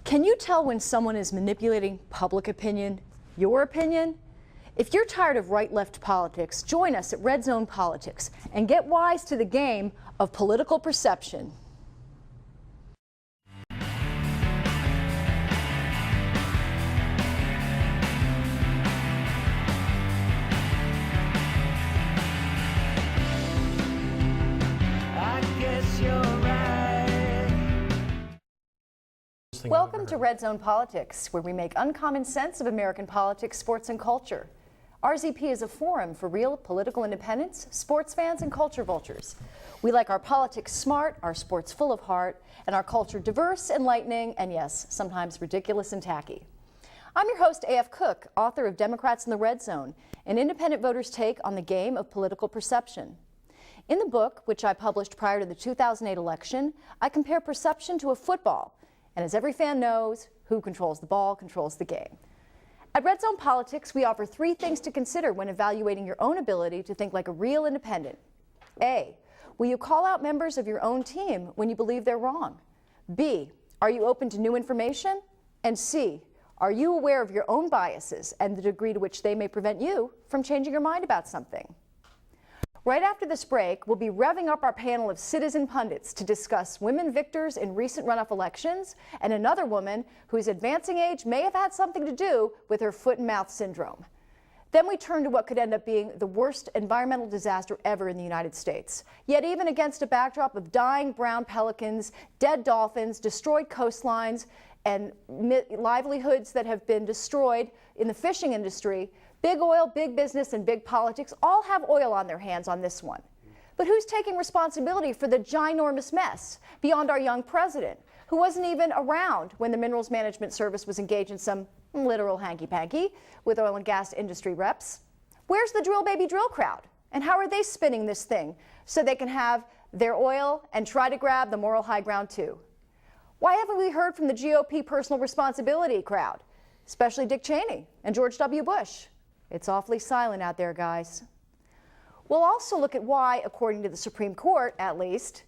Can you tell when someone is manipulating public opinion, your opinion? If you're tired of right-left politics, join us at Red Zone Politics and get wise to the game of political perception. Welcome to Red Zone Politics, where we make uncommon sense of American politics, sports, and culture. RZP is a forum for real political independents, sports fans, and culture vultures. We like our politics smart, our sports full of heart, and our culture diverse, enlightening, and yes, sometimes ridiculous and tacky. I'm your host, A.F. Cook, author of Democrats in the Red Zone, an independent voter's take on the game of political perception. In the book, which I published prior to the 2008 election, I compare perception to a football. And as every fan knows, who controls the ball controls the game. At Red Zone Politics, we offer three things to consider when evaluating your own ability to think like a real independent. A, will you call out members of your own team when you believe they're wrong? B, are you open to new information? And C, are you aware of your own biases and the degree to which they may prevent you from changing your mind about something? Right after this break, we'll be revving up our panel of citizen pundits to discuss women victors in recent runoff elections and another woman whose advancing age may have had something to do with her foot and mouth syndrome. Then we turn to what could end up being the worst environmental disaster ever in the United States. Yet even against a backdrop of dying brown pelicans, dead dolphins, destroyed coastlines, and livelihoods that have been destroyed in the fishing industry, big oil, big business, and big politics all have oil on their hands on this one. But who's taking responsibility for the ginormous mess beyond our young president, who wasn't even around when the Minerals Management Service was engaged in some literal hanky-panky with oil and gas industry reps? Where's the drill baby drill crowd? And how are they spinning this thing so they can have their oil and try to grab the moral high ground too? Why haven't we heard from the GOP personal responsibility crowd, especially Dick Cheney and George W. Bush? It's awfully silent out there, guys. We'll also look at why, according to the Supreme Court, at least,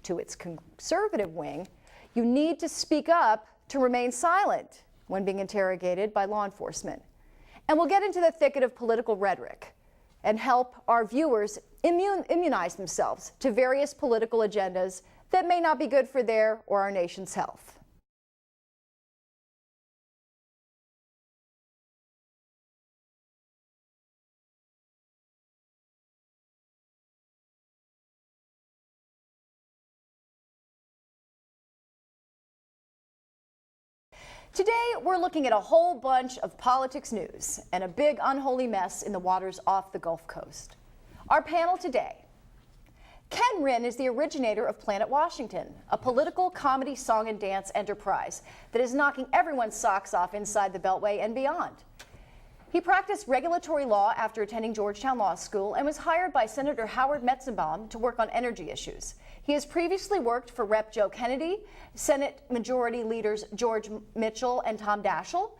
to its conservative wing, you need to speak up to remain silent when being interrogated by law enforcement. And we'll get into the thicket of political rhetoric and help our viewers immunize themselves to various political agendas that may not be good for their or our nation's health. Today, we're looking at a whole bunch of politics news and a big unholy mess in the waters off the Gulf Coast. Our panel today: Ken Rynne is the originator of Planet Washington, a political comedy song and dance enterprise that is knocking everyone's socks off inside the Beltway and beyond. He practiced regulatory law after attending Georgetown Law School and was hired by Senator Howard Metzenbaum to work on energy issues. He has previously worked for Rep. Joe Kennedy, Senate Majority Leaders George Mitchell and Tom Daschle,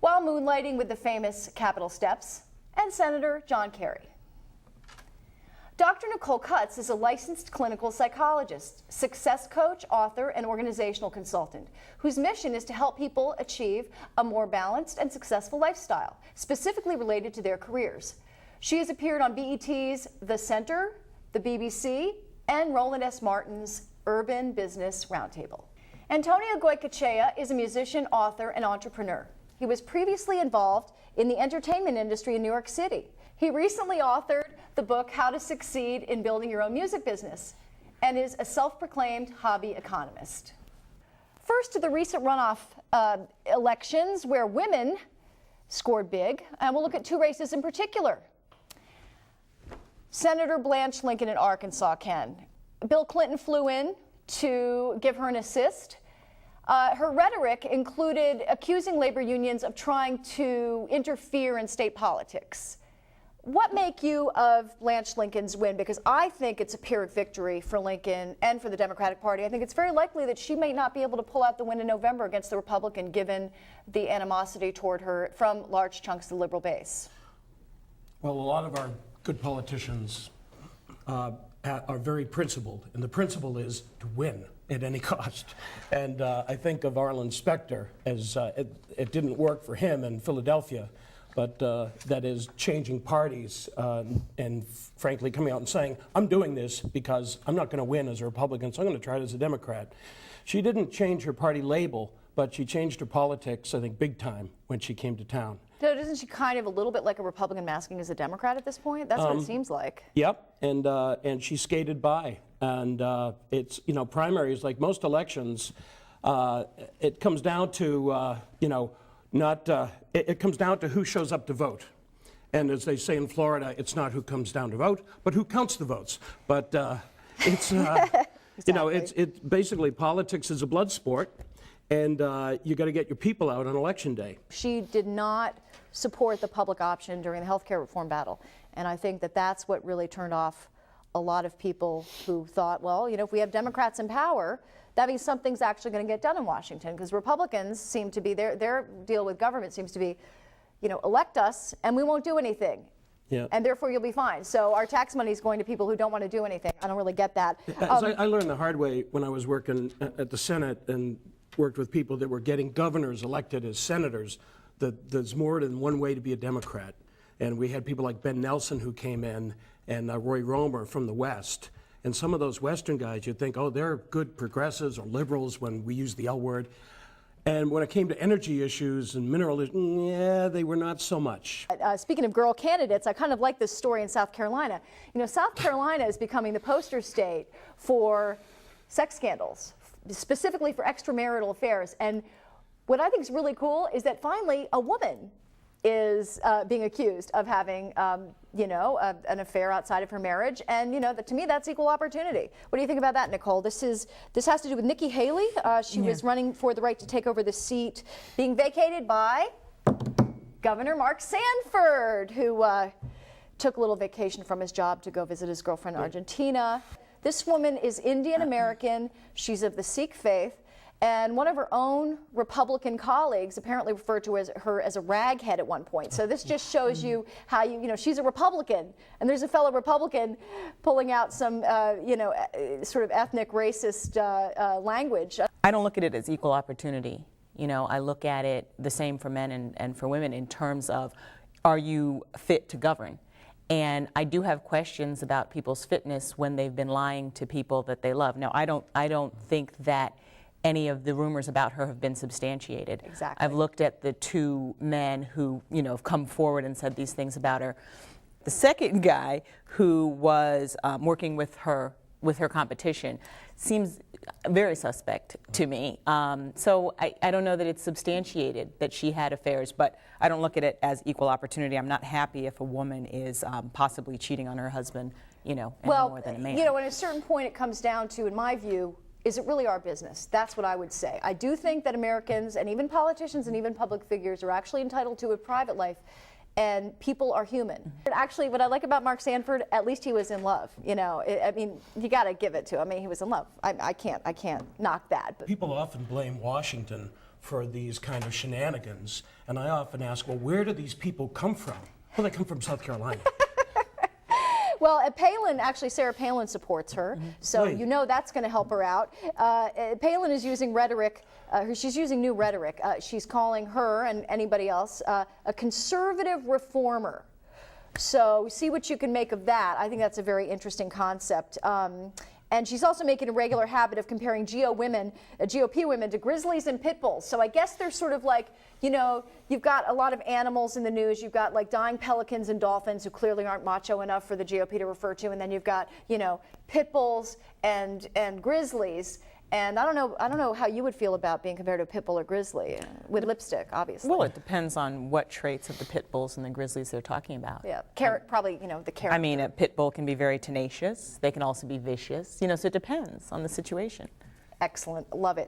while moonlighting with the famous Capitol Steps, and Senator John Kerry. Dr. Nicole is a licensed clinical psychologist, success coach, author, and organizational consultant, whose mission is to help people achieve a more balanced and successful lifestyle, specifically related to their careers. She has appeared on BET's The Center, the BBC, and Roland S. Martin's Urban Business Roundtable. Antonio Goicochea is a musician, author, and entrepreneur. He was previously involved in the entertainment industry in New York City. He recently authored the book How to Succeed in Building Your Own Music Business and is a self-proclaimed hobby economist. First, to the recent runoff elections where women scored big, and we'll look at two races in particular. Senator Blanche Lincoln in Arkansas, Ken. Bill Clinton flew in to give her an assist. Her rhetoric included accusing labor unions of trying to interfere in state politics. What make you of Blanche Lincoln's win? Because I think it's a Pyrrhic victory for Lincoln and for the Democratic Party. I think it's very likely that she may not be able to pull out the win in November against the Republican, given the animosity toward her from large chunks of the liberal base. Well, a lot of our good politicians are very principled, and the principle is to win at any cost. And I think of Arlen Specter as it didn't work for him in Philadelphia, but that is changing parties and frankly coming out and saying, I'm doing this because I'm not going to win as a Republican, so I'm going to try it as a Democrat. She didn't change her party label, but she changed her politics, I think, big time when she came to town. So isn't she kind of a little bit like a Republican masking as a Democrat at this point? That's what it seems like. Yep, and she skated by. And it's, you know, primaries, like most elections, it comes down to, it comes down to who shows up to vote. And as they say in Florida, it's not who comes down to vote, but who counts the votes. But it's, exactly. you know, it's basically politics is a blood sport. And you got to get your people out on election day. She did not support the public option during the health care reform battle. And I think that that's what really turned off a lot of people who thought, well, you know, if we have Democrats in power, that means something's actually going to get done in Washington. Because Republicans seem to be, their deal with government seems to be, you know, elect us and we won't do anything. Yeah. And therefore you'll be fine. So our tax money is going to people who don't want to do anything. I don't really get that. I learned the hard way when I was working at the Senate and worked with people that were getting governors elected as senators, that there's more than one way to be a Democrat. And we had people like Ben Nelson who came in, and Roy Romer from the West. And some of those Western guys, you'd think, oh, they're good progressives or liberals when we use the L word. And when it came to energy issues and mineral issues, yeah, they were not so much. Speaking of girl candidates, I kind of like this story in South Carolina. You know, South Carolina is becoming the poster state for sex scandals, specifically for extramarital affairs. And what I think is really cool is that finally a woman is being accused of having, you know, an affair outside of her marriage. And, you know, to me, that's equal opportunity. What do you think about that, Nicole? This has to do with Nikki Haley. She was running for the right to take over the seat being vacated by Governor Mark Sanford, who took a little vacation from his job to go visit his girlfriend in Argentina. This woman is Indian American. She's of the Sikh faith. And one of her own Republican colleagues apparently referred to her as a raghead at one point. So this just shows you how you know, she's a Republican, and there's a fellow Republican pulling out some, you know, sort of ethnic racist language. I don't look at it as equal opportunity. You know, I look at it the same for men and for women in terms of, are you fit to govern? And I do have questions about people's fitness when they've been lying to people that they love. Now, I don't think that any of the rumors about her have been substantiated. Exactly. I've looked at the two men who, you know, have come forward and said these things about her. The second guy who was working with her competition seems very suspect to me. So I don't know that it's substantiated that she had affairs, but I don't look at it as equal opportunity. I'm not happy if a woman is possibly cheating on her husband, you know, any more than a man. You know, at a certain point it comes down to, in my view, is it really our business? That's what I would say. I do think that Americans and even politicians and even public figures are actually entitled to a private life, and people are human. And actually, what I like about Mark Sanford, at least he was in love. You know, I mean, you got to give it to him. I mean, he was in love. I can't knock that. But people often blame Washington for these kind of shenanigans, and I often ask, well, where do these people come from? Well, they come from South Carolina. Well, Palin, actually, Sarah Palin supports her, so you know that's going to help her out. Palin is using rhetoric, she's using new rhetoric. She's calling her and anybody else a conservative reformer. So see what you can make of that. I think that's a very interesting concept. And she's also making a regular habit of comparing GOP women to grizzlies and pit bulls. So I guess they're sort of like, you know, you've got a lot of animals in the news. You've got like dying pelicans and dolphins who clearly aren't macho enough for the GOP to refer to. And then you've got, you know, pit bulls and grizzlies. And I don't know how you would feel about being compared to a pit bull or grizzly with lipstick, obviously. Well, it depends on what traits of the pit bulls and the grizzlies they're talking about. Yeah, probably, you know, the character. I mean, a pit bull can be very tenacious. They can also be vicious. You know, so it depends on the situation. Excellent. Love it.